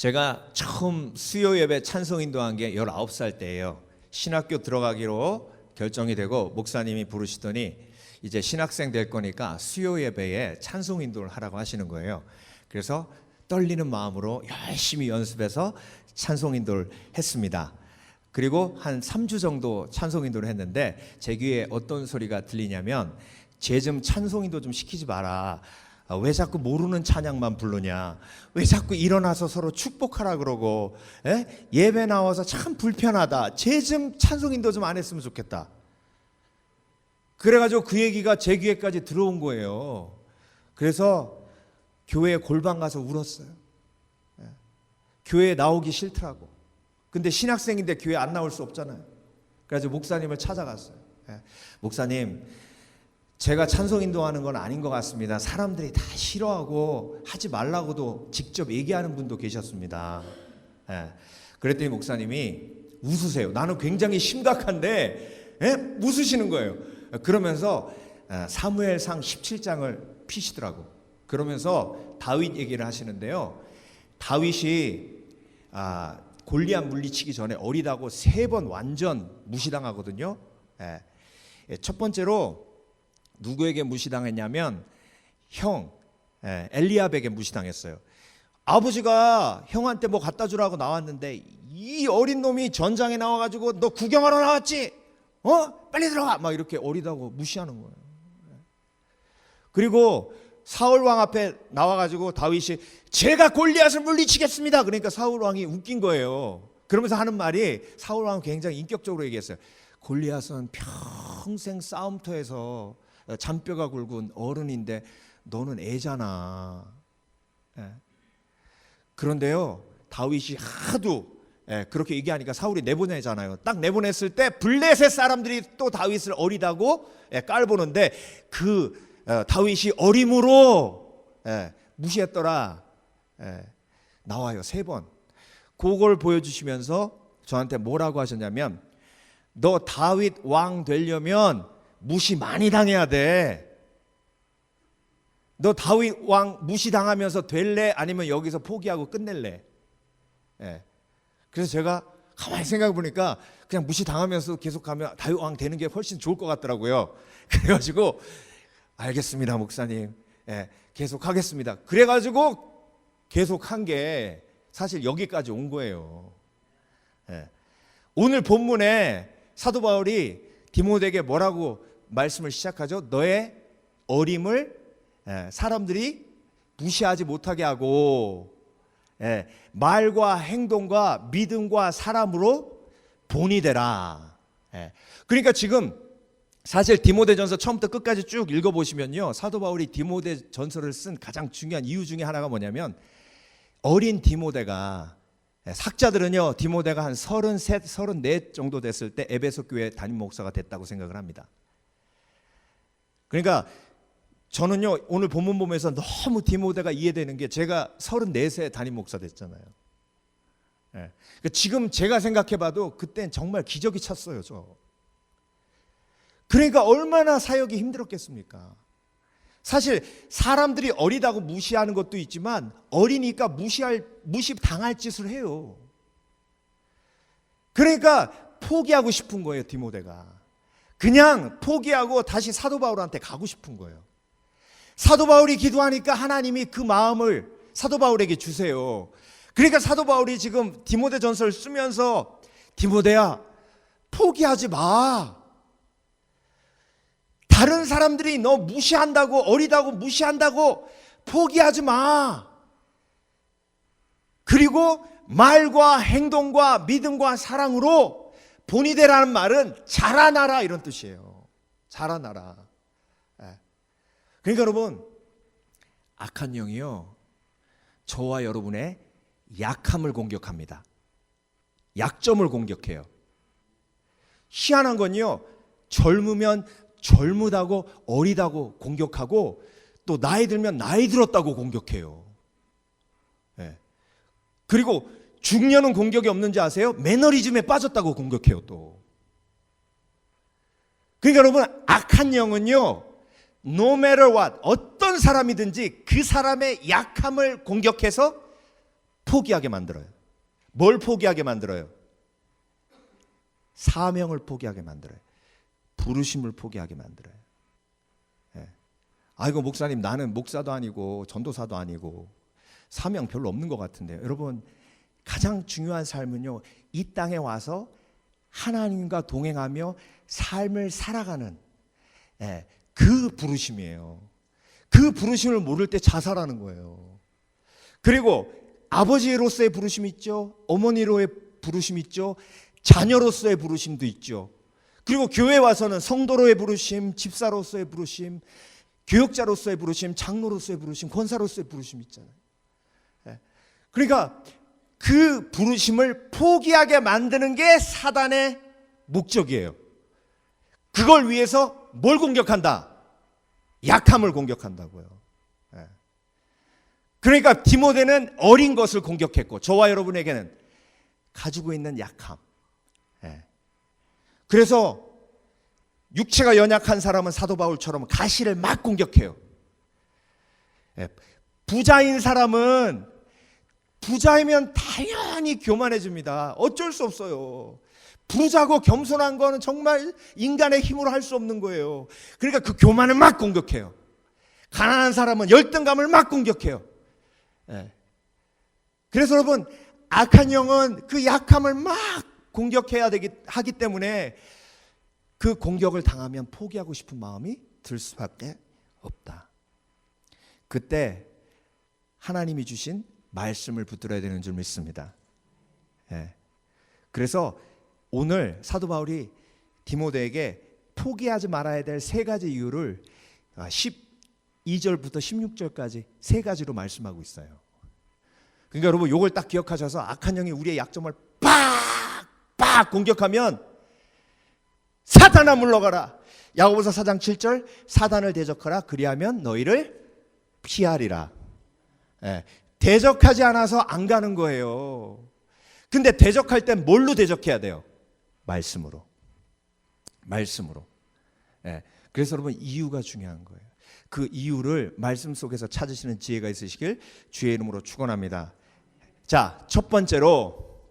제가 처음 수요 예배 찬송 인도한 게 19살 때예요. 신학교 들어가기로 결정이 되고 목사님이 부르시더니 이제 신학생 될 거니까 수요 예배에 찬송 인도를 하라고 하시는 거예요. 그래서 떨리는 마음으로 열심히 연습해서 찬송 인도를 했습니다. 그리고 한 3주 정도 찬송 인도를 했는데 제 귀에 어떤 소리가 들리냐면 쟤 좀 찬송 인도 좀 시키지 마라. 왜 자꾸 모르는 찬양만 부르냐? 왜 자꾸 일어나서 서로 축복하라 그러고 예배 나와서 참 불편하다. 쟤 좀 찬송 인도 좀 안 했으면 좋겠다. 그래가지고 그 얘기가 제 귀에까지 들어온 거예요. 그래서 교회 골방 가서 울었어요. 교회에 나오기 싫더라고. 근데 신학생인데 교회 안 나올 수 없잖아요. 그래서 목사님을 찾아갔어요. 목사님, 제가 찬송 인도하는 건 아닌 것 같습니다. 사람들이 다 싫어하고 하지 말라고도 직접 얘기하는 분도 계셨습니다. 그랬더니 목사님이 웃으세요. 나는 굉장히 심각한데 웃으시는 거예요. 그러면서 사무엘상 17장을 피시더라고. 그러면서 다윗 얘기를 하시는데요. 다윗이 골리앗 물리치기 전에 어리다고 3번 완전 무시당하거든요. 첫 번째로 누구에게 무시당했냐면 형 엘리압에게 무시당했어요. 아버지가 형한테 뭐 갖다 주라고 나왔는데 이 어린 놈이 전장에 나와가지고 너 구경하러 나왔지? 빨리 들어가! 막 이렇게 어리다고 무시하는 거예요. 그리고 사울 왕 앞에 나와가지고 다윗이 제가 골리앗을 물리치겠습니다. 그러니까 사울 왕이 웃긴 거예요. 그러면서 하는 말이 사울 왕은 굉장히 인격적으로 얘기했어요. 골리앗은 평생 싸움터에서 잔뼈가 굵은 어른인데 너는 애잖아. 그런데요, 다윗이 하도 그렇게 얘기하니까 사울이 내보내잖아요. 딱 내보냈을 때 블레셋 사람들이 또 다윗을 어리다고 깔보는데 다윗이 어림으로 무시했더라. 나와요. 3번. 그걸 보여주시면서 저한테 뭐라고 하셨냐면 너 다윗 왕 되려면 무시 많이 당해야 돼. 너 다윗 왕 무시당하면서 될래? 아니면 여기서 포기하고 끝낼래? 그래서 제가 가만히 생각해 보니까 그냥 무시당하면서 계속 가면 다윗 왕 되는 게 훨씬 좋을 것 같더라고요. 그래가지고 알겠습니다 목사님, 계속 하겠습니다. 그래가지고 계속 한 게 사실 여기까지 온 거예요. 오늘 본문에 사도 바울이 디모데에게 뭐라고 말씀을 시작하죠? 너의 어림을 사람들이 무시하지 못하게 하고 말과 행동과 믿음과 사람으로 본이 되라. 그러니까 지금 사실 디모데전서 처음부터 끝까지 쭉 읽어보시면요, 사도 바울이 디모데전서를 쓴 가장 중요한 이유 중에 하나가 뭐냐면 어린 디모데가, 학자들은요 디모데가 한 33, 34 정도 됐을 때 에베소 교회 담임 목사가 됐다고 생각을 합니다. 그러니까 저는요 오늘 본문 보면서 너무 디모데가 이해되는 게 제가 34세 담임 목사 됐잖아요. 그러니까 지금 제가 생각해봐도 그땐 정말 기적이 찼어요. 그러니까 얼마나 사역이 힘들었겠습니까? 사실 사람들이 어리다고 무시하는 것도 있지만 어리니까 무시당할 짓을 해요. 그러니까 포기하고 싶은 거예요. 디모데가 그냥 포기하고 다시 사도 바울한테 가고 싶은 거예요. 사도 바울이 기도하니까 하나님이 그 마음을 사도 바울에게 주세요. 그러니까 사도 바울이 지금 디모데 전서를 쓰면서 디모데야 포기하지 마. 다른 사람들이 너 무시한다고, 어리다고 무시한다고 포기하지 마. 그리고 말과 행동과 믿음과 사랑으로 본이 되라는 말은 자라나라 이런 뜻이에요. 자라나라. 그러니까 여러분, 악한 영이요 저와 여러분의 약함을 공격합니다. 약점을 공격해요. 희한한 건요, 젊으면 젊다고 어리다고 공격하고 또 나이 들면 나이 들었다고 공격해요. 그리고 중년은 공격이 없는지 아세요? 매너리즘에 빠졌다고 공격해요 또. 그러니까 여러분, 악한 영은요 no matter what, 어떤 사람이든지 그 사람의 약함을 공격해서 포기하게 만들어요. 뭘 포기하게 만들어요? 사명을 포기하게 만들어요. 부르심을 포기하게 만들어요. 예. 아이고 목사님, 나는 목사도 아니고 전도사도 아니고 사명 별로 없는 것 같은데요. 여러분, 가장 중요한 삶은요, 이 땅에 와서 하나님과 동행하며 삶을 살아가는 그 부르심이에요. 그 부르심을 모를 때 자살하는 거예요. 그리고 아버지로서의 부르심이 있죠. 어머니로의 부르심이 있죠. 자녀로서의 부르심도 있죠. 그리고 교회 와서는 성도로의 부르심, 집사로서의 부르심, 교육자로서의 부르심, 장로로서의 부르심, 권사로서의 부르심이 있잖아요. 그러니까 그 부르심을 포기하게 만드는 게 사단의 목적이에요. 그걸 위해서 뭘 공격한다? 약함을 공격한다고요. 그러니까 디모데는 어린 것을 공격했고, 저와 여러분에게는 가지고 있는 약함. 그래서 육체가 연약한 사람은 사도 바울처럼 가시를 막 공격해요. 부자인 사람은 부자이면 당연히 교만해집니다. 어쩔 수 없어요. 부자고 겸손한 거는 정말 인간의 힘으로 할 수 없는 거예요. 그러니까 그 교만을 막 공격해요. 가난한 사람은 열등감을 막 공격해요. 그래서 여러분, 악한 영은 그 약함을 막 공격해야 하기 때문에 그 공격을 당하면 포기하고 싶은 마음이 들 수밖에 없다. 그때 하나님이 주신 말씀을 붙들어야 되는 줄 믿습니다. 그래서 오늘 사도 바울이 디모데에게 포기하지 말아야 될 세 가지 이유를 12절부터 16절까지 세 가지로 말씀하고 있어요. 그러니까 여러분, 이걸 딱 기억하셔서 악한 영이 우리의 약점을 빡 공격하면 사탄아 물러가라. 야고보서 4장 7절, 사단을 대적하라. 그리하면 너희를 피하리라. 대적하지 않아서 안 가는 거예요. 근데 대적할 땐 뭘로 대적해야 돼요? 말씀으로. 그래서 여러분, 이유가 중요한 거예요. 그 이유를 말씀 속에서 찾으시는 지혜가 있으시길 주의 이름으로 축원합니다. 자, 첫 번째로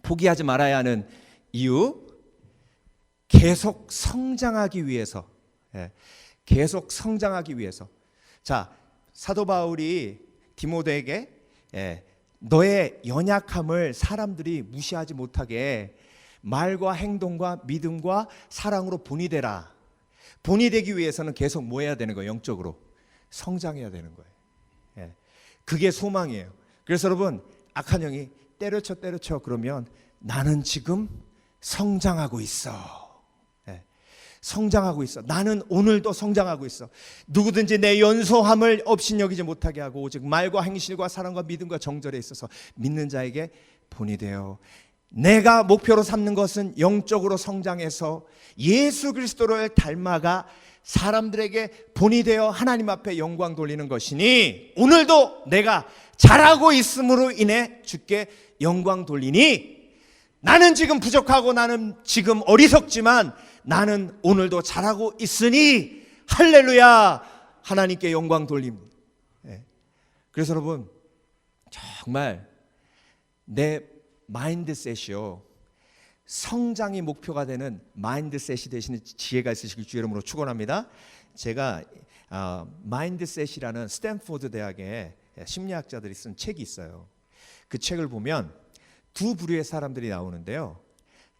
포기하지 말아야 하는 이유, 계속 성장하기 위해서. 계속 성장하기 위해서. 자, 사도 바울이 디모데에게 너의 연약함을 사람들이 무시하지 못하게 말과 행동과 믿음과 사랑으로 본이 되라. 본이 되기 위해서는 계속 뭐 해야 되는 거예요? 영적으로 성장해야 되는 거예요. 그게 소망이에요. 그래서 여러분, 악한 영이 때려쳐 그러면 나는 지금 성장하고 있어. 성장하고 있어. 나는 오늘도 성장하고 있어. 누구든지 내 연소함을 업신여기지 못하게 하고 오직 말과 행실과 사랑과 믿음과 정절에 있어서 믿는 자에게 본이 되어. 내가 목표로 삼는 것은 영적으로 성장해서 예수 그리스도를 닮아가 사람들에게 본이 되어 하나님 앞에 영광 돌리는 것이니, 오늘도 내가 잘하고 있음으로 인해 주께 영광 돌리니, 나는 지금 부족하고 나는 지금 어리석지만 나는 오늘도 잘하고 있으니 할렐루야, 하나님께 영광 돌립니다. 그래서 여러분, 정말 내 마인드셋이요, 성장이 목표가 되는 마인드셋이 되시는 지혜가 있으시길 주의 이름으로 축원합니다. 제가 마인드셋이라는 스탠포드 대학의 심리학자들이 쓴 책이 있어요. 그 책을 보면 두 부류의 사람들이 나오는데요.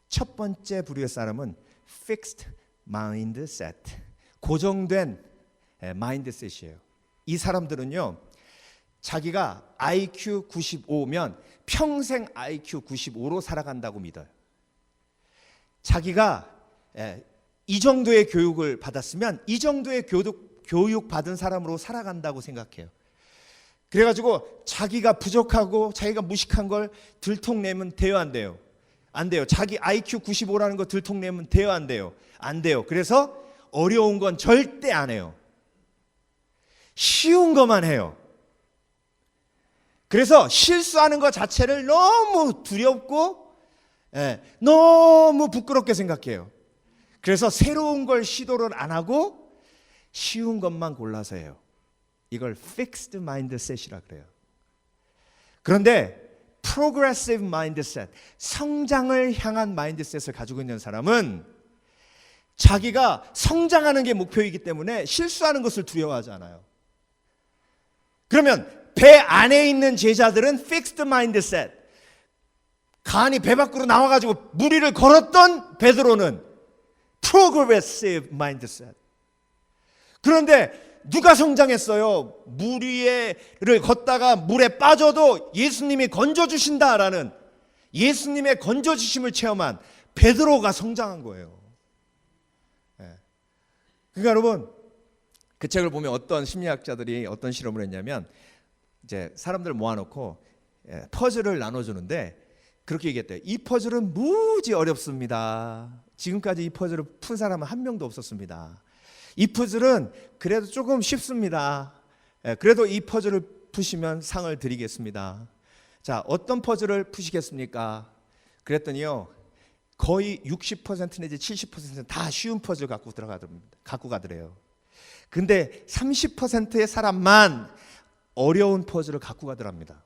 첫 번째 부류의 사람은 fixed mindset, 고정된 마인드셋이에요. 이 사람들은요, 자기가 IQ 95면 평생 IQ 95로 살아간다고 믿어요. 자기가 이 정도의 교육을 받았으면 이 정도의 교육 받은 사람으로 살아간다고 생각해요. 그래가지고 자기가 부족하고 자기가 무식한 걸 들통내면 돼요, 안 돼요? 안 돼요. 자기 IQ 95라는 거 들통내면 돼요, 안 돼요? 안 돼요. 그래서 어려운 건 절대 안 해요. 쉬운 것만 해요. 그래서 실수하는 것 자체를 너무 두렵고 너무 부끄럽게 생각해요. 그래서 새로운 걸 시도를 안 하고 쉬운 것만 골라서 해요. 이걸 fixed mindset이라 그래요. 그런데 progressive mindset, 성장을 향한 마인드셋을 가지고 있는 사람은 자기가 성장하는 게 목표이기 때문에 실수하는 것을 두려워하지 않아요. 그러면 배 안에 있는 제자들은 fixed mindset, 간이 배 밖으로 나와가지고 무리를 걸었던 베드로는 progressive mindset. 그런데 누가 성장했어요? 무리를 걷다가 물에 빠져도 예수님이 건져주신다라는 예수님의 건져주심을 체험한 베드로가 성장한 거예요. 그러니까 여러분, 그 책을 보면 어떤 심리학자들이 어떤 실험을 했냐면 이제 사람들 모아놓고 퍼즐을 나눠주는데 그렇게 얘기했대요. 이 퍼즐은 무지 어렵습니다. 지금까지 이 퍼즐을 푼 사람은 한 명도 없었습니다. 이 퍼즐은 그래도 조금 쉽습니다. 그래도 이 퍼즐을 푸시면 상을 드리겠습니다. 자, 어떤 퍼즐을 푸시겠습니까? 그랬더니요, 거의 60% 내지 70%는 다 쉬운 퍼즐 갖고 가더래요. 근데 30%의 사람만 어려운 퍼즐을 갖고 가더랍니다.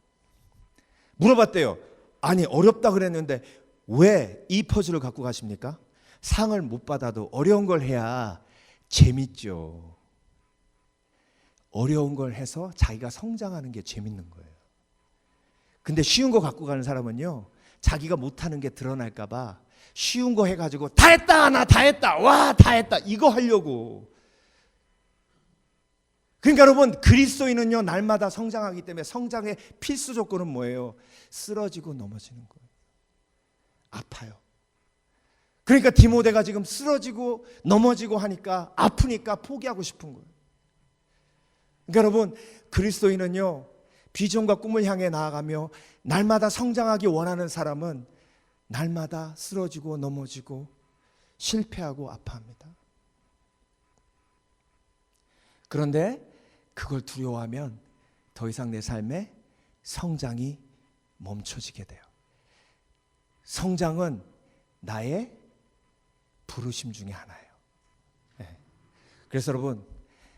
물어봤대요. 아니, 어렵다 그랬는데 왜 이 퍼즐을 갖고 가십니까? 상을 못 받아도 어려운 걸 해야 재밌죠. 어려운 걸 해서 자기가 성장하는 게 재밌는 거예요. 근데 쉬운 거 갖고 가는 사람은요, 자기가 못하는 게 드러날까 봐 쉬운 거 해가지고 다 했다, 나 다 했다, 와, 다 했다, 이거 하려고. 그러니까 여러분, 그리스도인은요, 날마다 성장하기 때문에 성장의 필수 조건은 뭐예요? 쓰러지고 넘어지는 거예요. 아파요. 그러니까 디모데가 지금 쓰러지고 넘어지고 하니까 아프니까 포기하고 싶은 거예요. 그러니까 여러분, 그리스도인은요, 비전과 꿈을 향해 나아가며 날마다 성장하기 원하는 사람은 날마다 쓰러지고 넘어지고 실패하고 아파합니다. 그런데 그걸 두려워하면 더 이상 내 삶에 성장이 멈춰지게 돼요. 성장은 나의 부르심 중에 하나예요. 네. 그래서 여러분,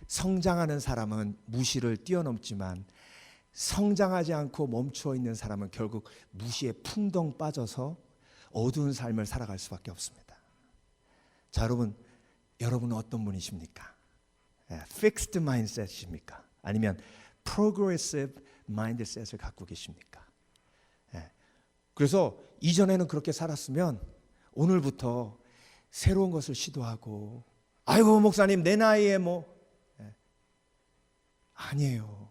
성장하는 사람은 무시를 뛰어넘지만 성장하지 않고 멈춰 있는 사람은 결국 무시에 풍덩 빠져서 어두운 삶을 살아갈 수밖에 없습니다. 자, 여러분은 어떤 분이십니까? Fixed mindset입니까? 아니면 Progressive mindset을 갖고 계십니까? 그래서 이전에는 그렇게 살았으면 오늘부터 새로운 것을 시도하고, 아이고 목사님 내 나이에 아니에요.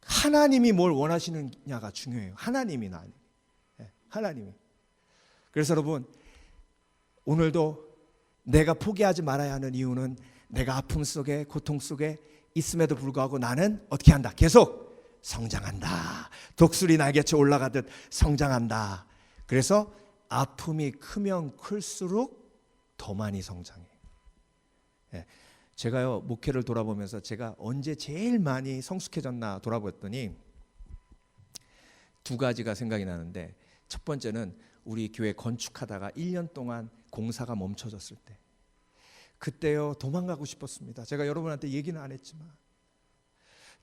하나님이 뭘 원하시느냐가 중요해요. 하나님이. 그래서 여러분, 오늘도 내가 포기하지 말아야 하는 이유는 내가 아픔 속에 고통 속에 있음에도 불구하고 나는 어떻게 한다? 계속 성장한다. 독수리 날개쳐 올라가듯 성장한다. 그래서 아픔이 크면 클수록 더 많이 성장해. 제가요, 목회를 돌아보면서 제가 언제 제일 많이 성숙해졌나 돌아봤더니 두 가지가 생각이 나는데, 첫 번째는 우리 교회 건축하다가 1년 동안 공사가 멈춰졌을 때, 그때요 도망가고 싶었습니다. 제가 여러분한테 얘기는 안 했지만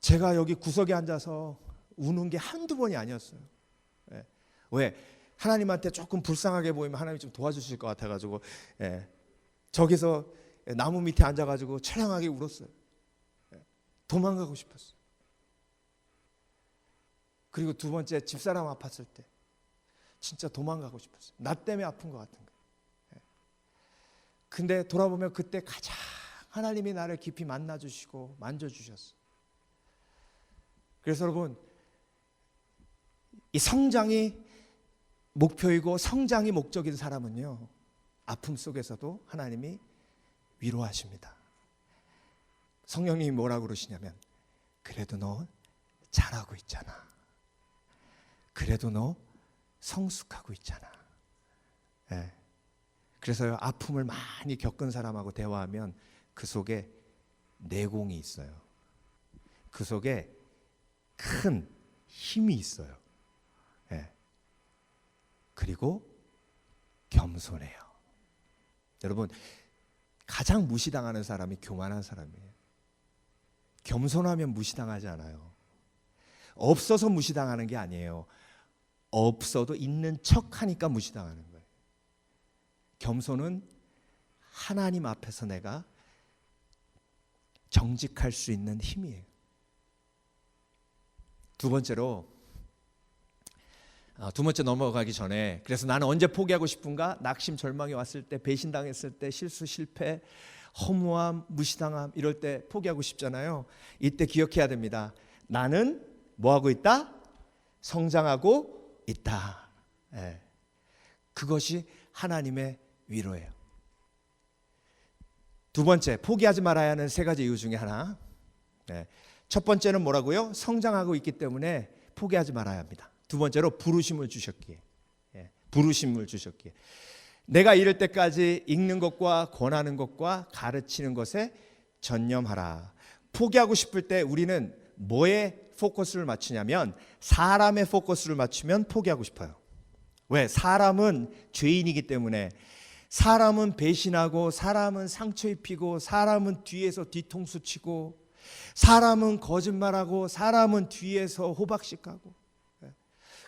제가 여기 구석에 앉아서 우는 게 한두 번이 아니었어요. 왜? 하나님한테 조금 불쌍하게 보이면 하나님이 좀 도와주실 것 같아가지고 저기서 나무 밑에 앉아가지고 처량하게 울었어요. 도망가고 싶었어요. 그리고 두 번째, 집사람 아팠을 때 진짜 도망가고 싶었어요. 나 때문에 아픈 것 같은 거예요. 근데 돌아보면 그때 가장 하나님이 나를 깊이 만나주시고 만져주셨어요. 그래서 여러분, 이 성장이 목표이고 성장이 목적인 사람은요, 아픔 속에서도 하나님이 위로하십니다. 성령님이 뭐라고 그러시냐면, 그래도 너 잘하고 있잖아. 그래도 너 성숙하고 있잖아. 그래서요, 아픔을 많이 겪은 사람하고 대화하면 그 속에 내공이 있어요. 그 속에 큰 힘이 있어요. 그리고 겸손해요. 여러분, 가장 무시당하는 사람이 교만한 사람이에요. 겸손하면 무시당하지 않아요. 없어서 무시당하는 게 아니에요. 없어도 있는 척하니까 무시당하는 거예요. 겸손은 하나님 앞에서 내가 정직할 수 있는 힘이에요. 두 번째 넘어가기 전에, 그래서 나는 언제 포기하고 싶은가? 낙심, 절망이 왔을 때, 배신당했을 때, 실수, 실패, 허무함, 무시당함 이럴 때 포기하고 싶잖아요. 이때 기억해야 됩니다. 나는 뭐하고 있다? 성장하고 있다. 예. 그것이 하나님의 위로예요. 두 번째, 포기하지 말아야 하는 세 가지 이유 중에 하나. 예. 첫 번째는 뭐라고요? 성장하고 있기 때문에 포기하지 말아야 합니다. 두 번째로 부르심을 주셨기에. 예. 부르심을 주셨기에. 내가 이럴 때까지 읽는 것과 권하는 것과 가르치는 것에 전념하라. 포기하고 싶을 때 우리는 뭐에 포커스를 맞추냐면 사람의 포커스를 맞추면 포기하고 싶어요. 왜? 사람은 죄인이기 때문에. 사람은 배신하고, 사람은 상처 입히고, 사람은 뒤에서 뒤통수 치고, 사람은 거짓말하고, 사람은 뒤에서 호박식하고.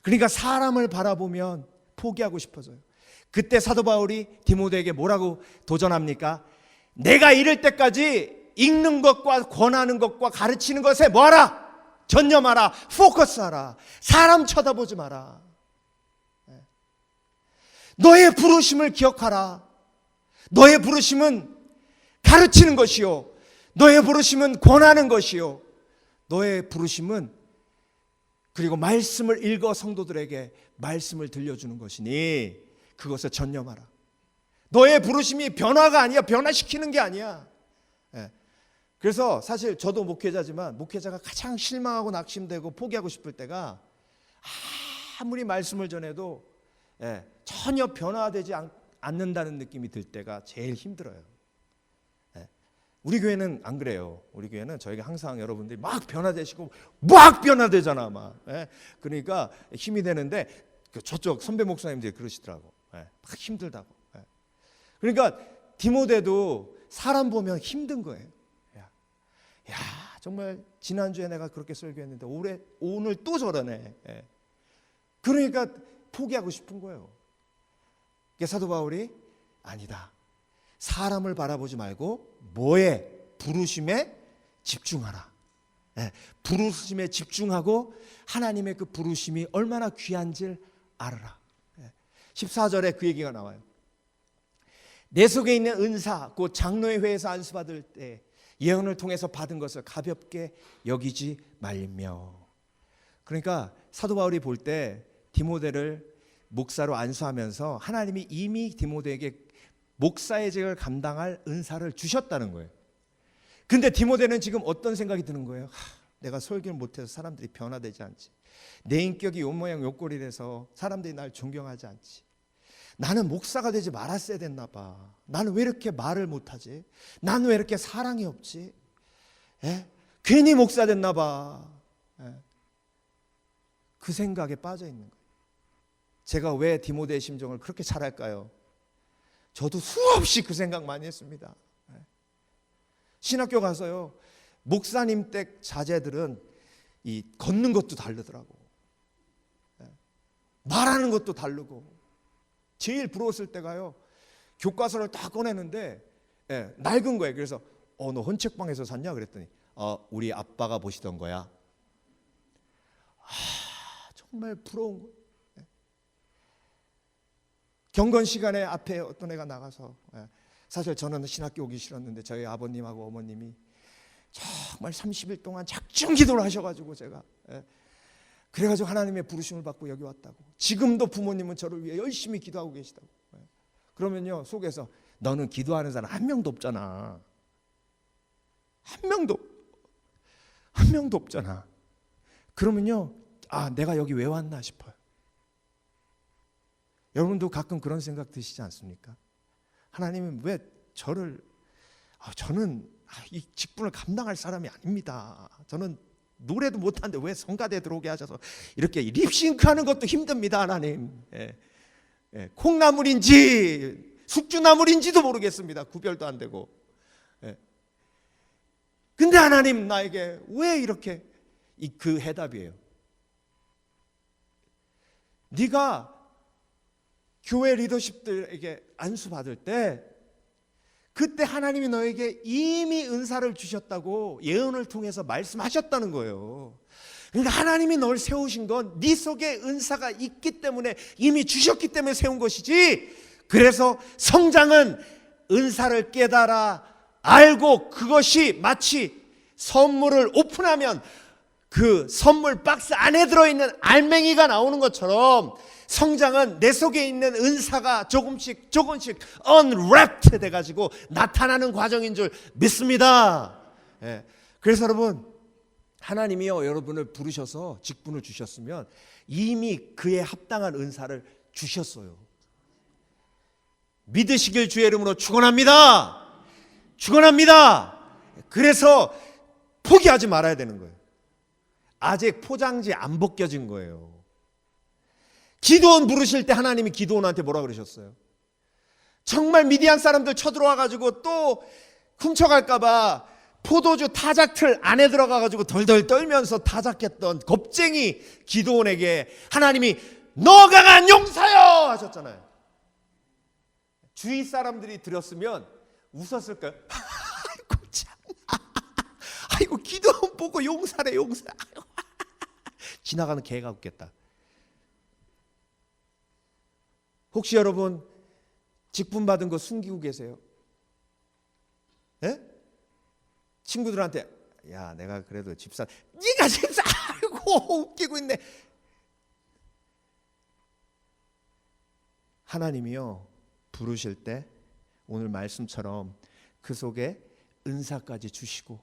그러니까 사람을 바라보면 포기하고 싶어져요. 그때 사도 바울이 디모데에게 뭐라고 도전합니까? 내가 이럴 때까지 읽는 것과 권하는 것과 가르치는 것에 뭐하라? 전념하라. 포커스하라. 사람 쳐다보지 마라. 너의 부르심을 기억하라. 너의 부르심은 가르치는 것이요, 너의 부르심은 권하는 것이요, 너의 부르심은 그리고 말씀을 읽어 성도들에게 말씀을 들려주는 것이니 그것에 전념하라. 너의 부르심이 변화가 아니야. 변화시키는 게 아니야. 그래서 사실 저도 목회자지만 목회자가 가장 실망하고 낙심되고 포기하고 싶을 때가 아무리 말씀을 전해도 전혀 변화되지 않는다는 느낌이 들 때가 제일 힘들어요. 우리 교회는 안 그래요. 우리 교회는 저희가 항상 여러분들이 막 변화되시고 막 변화되잖아 막. 그러니까 힘이 되는데 저쪽 선배 목사님들이 그러시더라고. 막 힘들다고. 그러니까 디모데도 사람 보면 힘든 거예요. 야, 정말 지난주에 내가 그렇게 설교했는데 오늘 또 저러네. 그러니까 포기하고 싶은 거예요. 사도 바울이 아니다. 사람을 바라보지 말고 뭐에? 부르심에 집중하라. 부르심에 집중하고 하나님의 그 부르심이 얼마나 귀한지를 알아라. 14절에 그 얘기가 나와요. 내 속에 있는 은사, 곧 장로의 회에서 안수받을 때 예언을 통해서 받은 것을 가볍게 여기지 말며. 그러니까 사도 바울이 볼 때 디모데를 목사로 안수하면서 하나님이 이미 디모데에게 목사의 직을 감당할 은사를 주셨다는 거예요. 근데 디모데는 지금 어떤 생각이 드는 거예요? 내가 설교를 못해서 사람들이 변화되지 않지. 내 인격이 요 모양 요 꼴이 돼서 사람들이 날 존경하지 않지. 나는 목사가 되지 말았어야 됐나 봐. 나는 왜 이렇게 말을 못하지? 나는 왜 이렇게 사랑이 없지? 괜히 목사 됐나 봐. 그 생각에 빠져 있는 거예요. 제가 왜 디모데의 심정을 그렇게 잘 알까요? 저도 수없이 그 생각 많이 했습니다. 신학교 가서요, 목사님 댁 자제들은 이 걷는 것도 다르더라고. 말하는 것도 다르고. 제일 부러웠을 때가요, 교과서를 딱 꺼내는데 낡은 거예요. 그래서 너 헌책방에서 샀냐? 그랬더니 우리 아빠가 보시던 거야. 정말 부러운 거예요. 경건 시간에 앞에 어떤 애가 나가서, 사실 저는 신학교 오기 싫었는데 저희 아버님하고 어머님이 정말 30일 동안 작정 기도를 하셔가지고 제가 그래가지고 하나님의 부르심을 받고 여기 왔다고. 지금도 부모님은 저를 위해 열심히 기도하고 계시다고. 그러면요, 속에서 너는 기도하는 사람 한 명도 없잖아. 한 명도 없잖아. 그러면요, 내가 여기 왜 왔나 싶어요. 여러분도 가끔 그런 생각 드시지 않습니까? 하나님은 왜 저는 이 직분을 감당할 사람이 아닙니다. 저는 노래도 못하는데 왜 성가대에 들어오게 하셔서 이렇게 립싱크하는 것도 힘듭니다, 하나님. 콩나물인지 숙주나물인지도 모르겠습니다. 구별도 안 되고. 근데 하나님 나에게 왜 이렇게 그 해답이에요. 네가 교회 리더십들에게 안수 받을 때 그때 하나님이 너에게 이미 은사를 주셨다고 예언을 통해서 말씀하셨다는 거예요. 그러니까 하나님이 널 세우신 건 네 속에 은사가 있기 때문에, 이미 주셨기 때문에 세운 것이지, 그래서 성장은 은사를 깨달아 알고 그것이 마치 선물을 오픈하면 그 선물 박스 안에 들어있는 알맹이가 나오는 것처럼 성장은 내 속에 있는 은사가 조금씩 unwrapped 돼가지고 나타나는 과정인 줄 믿습니다. 그래서 여러분, 하나님이요 여러분을 부르셔서 직분을 주셨으면 이미 그에 합당한 은사를 주셨어요. 믿으시길 주의 이름으로 축원합니다. 축원합니다. 그래서 포기하지 말아야 되는 거예요. 아직 포장지 안 벗겨진 거예요. 기드온 부르실 때 하나님이 기드온한테 뭐라 그러셨어요? 정말 미디안 사람들 쳐들어와 가지고 또 훔쳐갈까 봐 포도주 타작틀 안에 들어가 가지고 덜덜 떨면서 타작했던 겁쟁이 기드온에게 하나님이 너 강한 용사여 하셨잖아요. 주위 사람들이 들었으면 웃었을까요? 아이고 참, 아이고 기드온 보고 용사래 용사. 지나가는 개가 웃겠다. 혹시 여러분 직분 받은 거 숨기고 계세요? 예? 친구들한테 야 내가 그래도 집사, 네가 집사, 아이고 웃기고 있네. 하나님이요 부르실 때 오늘 말씀처럼 그 속에 은사까지 주시고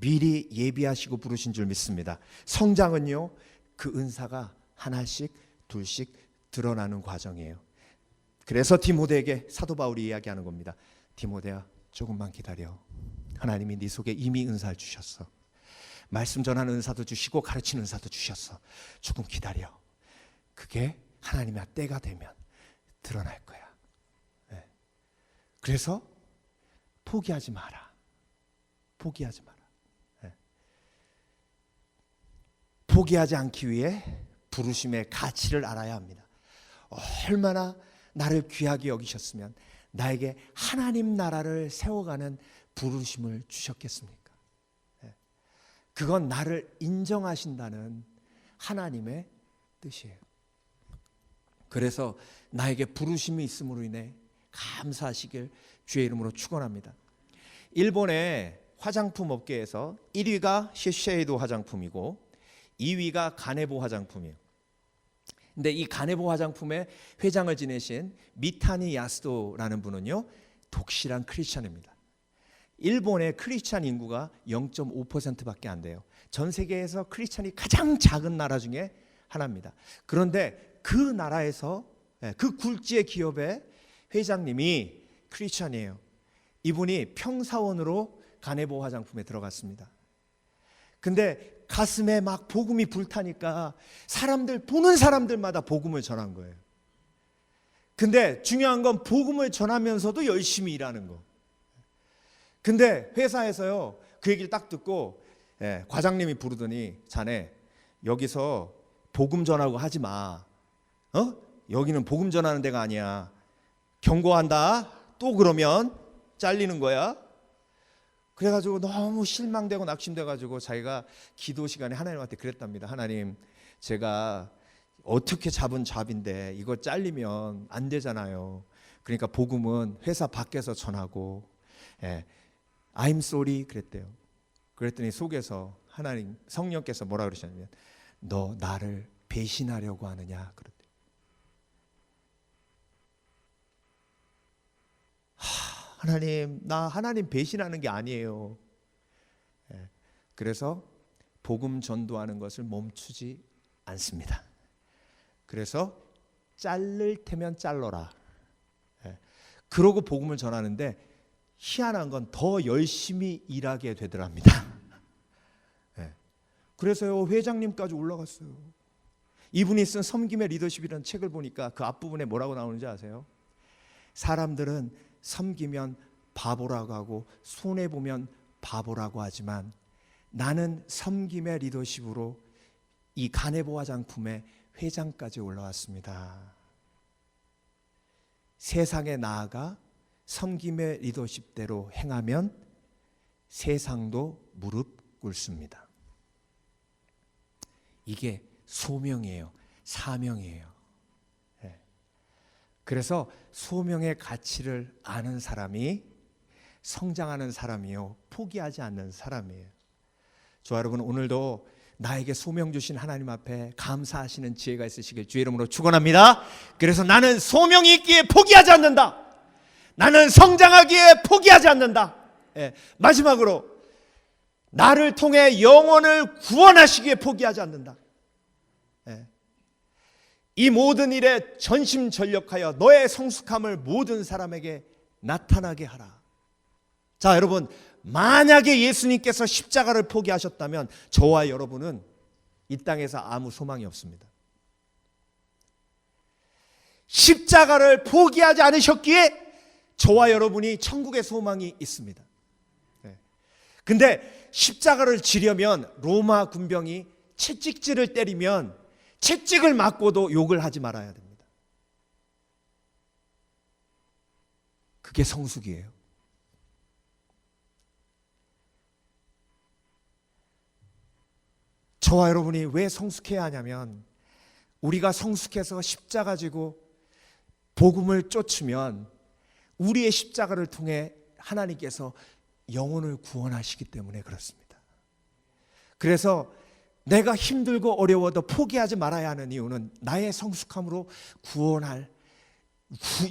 미리 예비하시고 부르신 줄 믿습니다. 성장은요 그 은사가 하나씩 둘씩 드러나는 과정이에요. 그래서 디모데에게 사도 바울이 이야기하는 겁니다. 디모데야 조금만 기다려. 하나님이 네 속에 이미 은사를 주셨어. 말씀 전하는 은사도 주시고 가르치는 은사도 주셨어. 조금 기다려. 그게 하나님의 때가 되면 드러날 거야. 네. 그래서 포기하지 마라. 포기하지 마라. 네. 포기하지 않기 위해 부르심의 가치를 알아야 합니다. 얼마나 나를 귀하게 여기셨으면 나에게 하나님 나라를 세워가는 부르심을 주셨겠습니까? 그건 나를 인정하신다는 하나님의 뜻이에요. 그래서 나에게 부르심이 있음으로 인해 감사하시길 주의 이름으로 축원합니다. 일본의 화장품 업계에서 1위가 시쉐이도 화장품이고 2위가 가네보 화장품이에요. 근데 이 가네보 화장품의 회장을 지내신 미타니 야스도라는 분은요 독실한 크리스찬입니다. 일본의 크리스찬 인구가 0.5%밖에 안 돼요. 전 세계에서 크리스찬이 가장 작은 나라 중에 하나입니다. 그런데 그 나라에서 그 굴지의 기업의 회장님이 크리스찬이에요. 이분이 평사원으로 가네보 화장품에 들어갔습니다. 근데 가슴에 막 복음이 불타니까 사람들, 보는 사람들마다 복음을 전한 거예요. 근데 중요한 건 복음을 전하면서도 열심히 일하는 거. 근데 회사에서요 그 얘기를 딱 듣고 과장님이 부르더니 자네 여기서 복음 전하고 하지 마. 여기는 복음 전하는 데가 아니야. 경고한다. 또 그러면 잘리는 거야. 그래가지고 너무 실망되고 낙심돼가지고 자기가 기도 시간에 하나님한테 그랬답니다. 하나님, 제가 어떻게 잡은 잡인데 이거 잘리면 안 되잖아요. 그러니까 복음은 회사 밖에서 전하고, I'm sorry 그랬대요. 그랬더니 속에서 하나님 성령께서 뭐라 그러셨냐면 너 나를 배신하려고 하느냐 그랬대요. 하나님, 나 하나님 배신하는 게 아니에요. 그래서 복음 전도하는 것을 멈추지 않습니다. 그래서 자를 테면 잘러라. 그러고 복음을 전하는데 희한한 건 더 열심히 일하게 되더랍니다. 그래서요 회장님까지 올라갔어요. 이분이 쓴 섬김의 리더십이라는 책을 보니까 그 앞부분에 뭐라고 나오는지 아세요? 사람들은 섬기면 바보라고 하고 손해보면 바보라고 하지만 나는 섬김의 리더십으로 이 가네보 화장품의 회장까지 올라왔습니다. 세상에 나아가 섬김의 리더십대로 행하면 세상도 무릎 꿇습니다. 이게 소명이에요. 사명이에요. 그래서 소명의 가치를 아는 사람이 성장하는 사람이요, 포기하지 않는 사람이에요. 저와 여러분, 오늘도 나에게 소명 주신 하나님 앞에 감사하시는 지혜가 있으시길 주의 이름으로 축원합니다. 그래서 나는 소명이 있기에 포기하지 않는다. 나는 성장하기에 포기하지 않는다. 마지막으로 나를 통해 영혼을 구원하시기에 포기하지 않는다. 이 모든 일에 전심전력하여 너의 성숙함을 모든 사람에게 나타나게 하라. 자, 여러분, 만약에 예수님께서 십자가를 포기하셨다면 저와 여러분은 이 땅에서 아무 소망이 없습니다. 십자가를 포기하지 않으셨기에 저와 여러분이 천국의 소망이 있습니다. 근데 십자가를 지려면 로마 군병이 채찍질을 때리면 채찍을 맞고도 욕을 하지 말아야 됩니다. 그게 성숙이에요. 저와 여러분이 왜 성숙해야 하냐면, 우리가 성숙해서 십자가 지고 복음을 쫓으면 우리의 십자가를 통해 하나님께서 영혼을 구원하시기 때문에 그렇습니다. 그래서 내가 힘들고 어려워도 포기하지 말아야 하는 이유는 나의 성숙함으로 구원할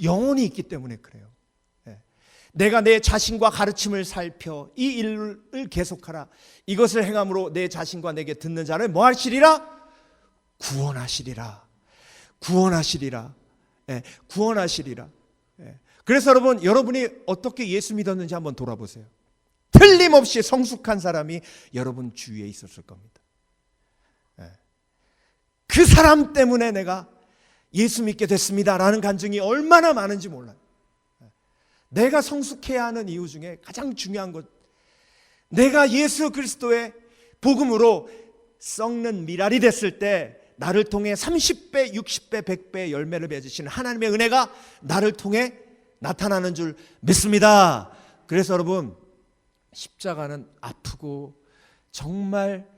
영혼이 있기 때문에 그래요. 내가 내 자신과 가르침을 살펴 이 일을 계속하라. 이것을 행함으로 내 자신과 내게 듣는 자를 뭐 하시리라? 구원하시리라. 구원하시리라. 구원하시리라. 그래서 여러분이 어떻게 예수 믿었는지 한번 돌아보세요. 틀림없이 성숙한 사람이 여러분 주위에 있었을 겁니다. 그 사람 때문에 내가 예수 믿게 됐습니다라는 간증이 얼마나 많은지 몰라요. 내가 성숙해야 하는 이유 중에 가장 중요한 것, 내가 예수 그리스도의 복음으로 썩는 미랄이 됐을 때 나를 통해 30배, 60배, 100배의 열매를 맺으시는 하나님의 은혜가 나를 통해 나타나는 줄 믿습니다. 그래서 여러분, 십자가는 아프고 정말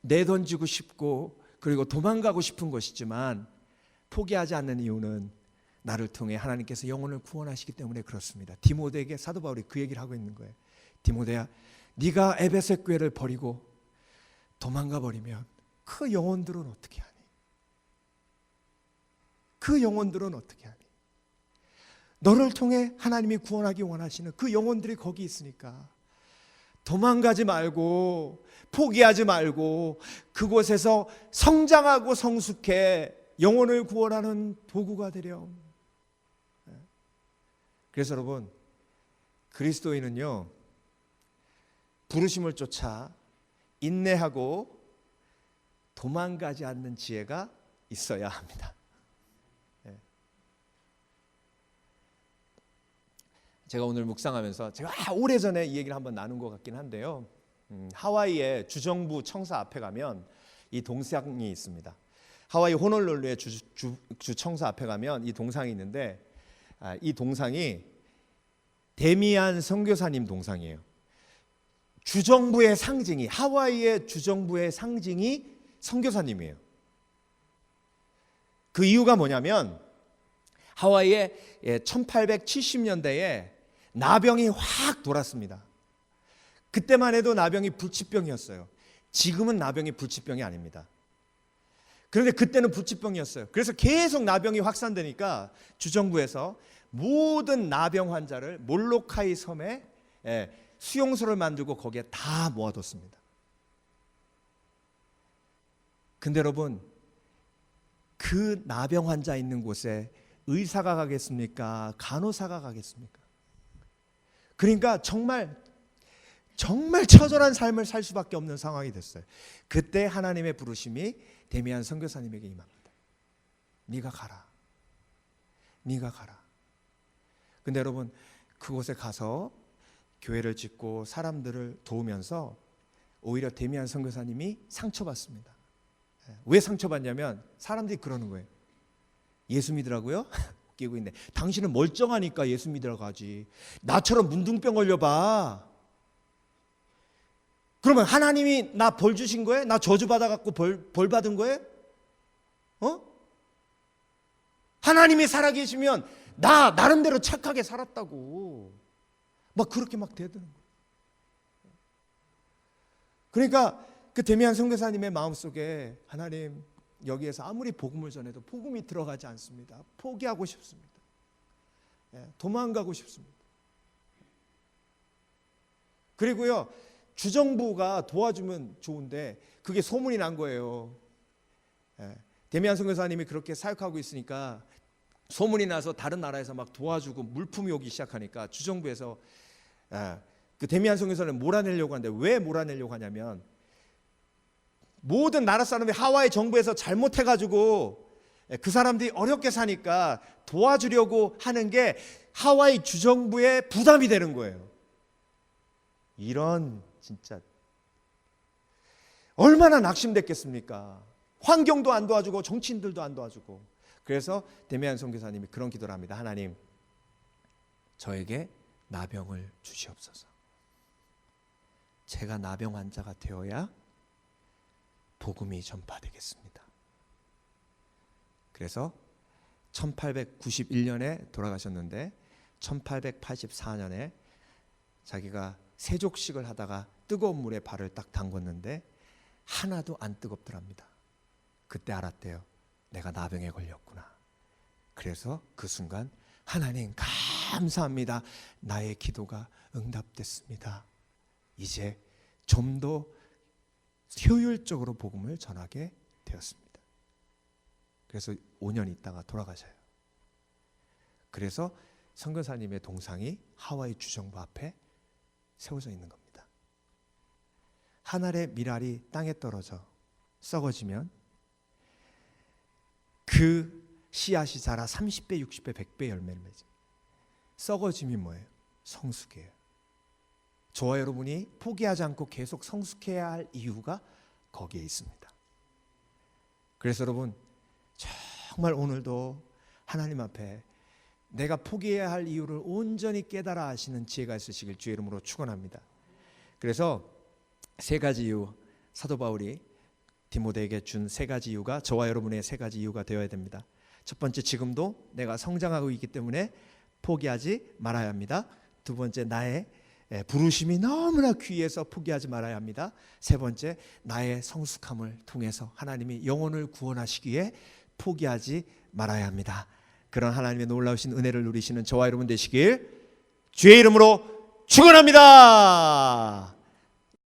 내던지고 싶고 그리고 도망가고 싶은 것이지만 포기하지 않는 이유는 나를 통해 하나님께서 영혼을 구원하시기 때문에 그렇습니다. 디모데에게 사도 바울이 그 얘기를 하고 있는 거예요. 디모데야, 네가 에베소 교회를 버리고 도망가 버리면 그 영혼들은 어떻게 하니? 그 영혼들은 어떻게 하니? 너를 통해 하나님이 구원하기 원하시는 그 영혼들이 거기 있으니까 도망가지 말고 포기하지 말고 그곳에서 성장하고 성숙해 영혼을 구원하는 도구가 되렴. 그래서 여러분, 그리스도인은요, 부르심을 쫓아 인내하고 도망가지 않는 지혜가 있어야 합니다. 제가 오늘 묵상하면서 제가 오래전에 이 얘기를 한번 나눈 것 같긴 한데요, 하와이의 주정부 청사 앞에 가면 이 동상이 있습니다. 하와이 호놀룰루의 주청사 앞에 가면 이 동상이 있는데, 이 동상이 데미안 선교사님 동상이에요. 주정부의 상징이, 하와이의 주정부의 상징이 선교사님이에요. 그 이유가 뭐냐면 하와이에 1870년대에 나병이 확 돌았습니다. 그때만 해도 나병이 불치병이었어요. 지금은 나병이 불치병이 아닙니다. 그런데 그때는 불치병이었어요. 그래서 계속 나병이 확산되니까 주정부에서 모든 나병 환자를 몰로카이 섬에 수용소를 만들고 거기에 다 모아뒀습니다. 근데 여러분, 그 나병 환자 있는 곳에 의사가 가겠습니까? 간호사가 가겠습니까? 그러니까 정말 처절한 삶을 살 수밖에 없는 상황이 됐어요. 그때 하나님의 부르심이 데미안 선교사님에게 임합니다. 네가 가라. 네가 가라. 근데 여러분, 그곳에 가서 교회를 짓고 사람들을 도우면서 오히려 데미안 선교사님이 상처받습니다. 왜 상처받냐면 사람들이 그러는 거예요. 예수 믿으라고요? 웃기고 있네. 당신은 멀쩡하니까 예수 믿으라고 하지. 나처럼 문둥병 걸려봐. 그러면 하나님이 나 벌 주신 거예요? 나 저주 받아갖고 벌 받은 거예요? 하나님이 살아계시면 나 나름대로 착하게 살았다고 막 그렇게 막 대드는 거예요. 그러니까 그 데미안 선교사님의 마음속에 하나님, 여기에서 아무리 복음을 전해도 복음이 들어가지 않습니다. 포기하고 싶습니다. 도망가고 싶습니다. 그리고요, 주정부가 도와주면 좋은데 그게 소문이 난 거예요. 데미안 선교사님이 그렇게 사역하고 있으니까 소문이 나서 다른 나라에서 막 도와주고 물품이 오기 시작하니까 주정부에서 그 데미안 선교사를 몰아내려고 하는데, 왜 몰아내려고 하냐면 모든 나라 사람이 하와이 정부에서 잘못해가지고 그 사람들이 어렵게 사니까 도와주려고 하는 게 하와이 주정부의 부담이 되는 거예요. 이런 진짜 얼마나 낙심됐겠습니까? 환경도 안 도와주고 정치인들도 안 도와주고. 그래서 데미안 선교사님이 그런 기도를 합니다. 하나님, 저에게 나병을 주시옵소서. 제가 나병 환자가 되어야 복음이 전파되겠습니다. 그래서 1891년에 돌아가셨는데 1884년에 자기가 세족식을 하다가 뜨거운 물에 발을 딱 담궜는데 하나도 안 뜨겁더랍니다. 그때 알았대요. 내가 나병에 걸렸구나. 그래서 그 순간 하나님 감사합니다. 나의 기도가 응답됐습니다. 이제 좀 더 효율적으로 복음을 전하게 되었습니다. 그래서 5년 있다가 돌아가셔요. 그래서 선교사님의 동상이 하와이 주정부 앞에 세워져 있는 겁니다. 한 알의 밀알이 땅에 떨어져 썩어지면 그 씨앗이 자라 30배, 60배, 100배 열매를 맺어요. 썩어짐이 뭐예요? 성숙이에요. 저와 여러분이 포기하지 않고 계속 성숙해야 할 이유가 거기에 있습니다. 그래서 여러분, 정말 오늘도 하나님 앞에 내가 포기해야 할 이유를 온전히 깨달아 아시는 지혜가 있으시길 주의 이름으로 축원합니다. 그래서 세 가지 이유, 사도 바울이 디모데에게 준 세 가지 이유가 저와 여러분의 세 가지 이유가 되어야 됩니다. 첫 번째, 지금도 내가 성장하고 있기 때문에 포기하지 말아야 합니다. 두 번째, 나의 부르심이 너무나 귀해서 포기하지 말아야 합니다. 세 번째, 나의 성숙함을 통해서 하나님이 영혼을 구원하시기에 포기하지 말아야 합니다. 그런 하나님의 놀라우신 은혜를 누리시는 저와 여러분 되시길 주의 이름으로 축원합니다.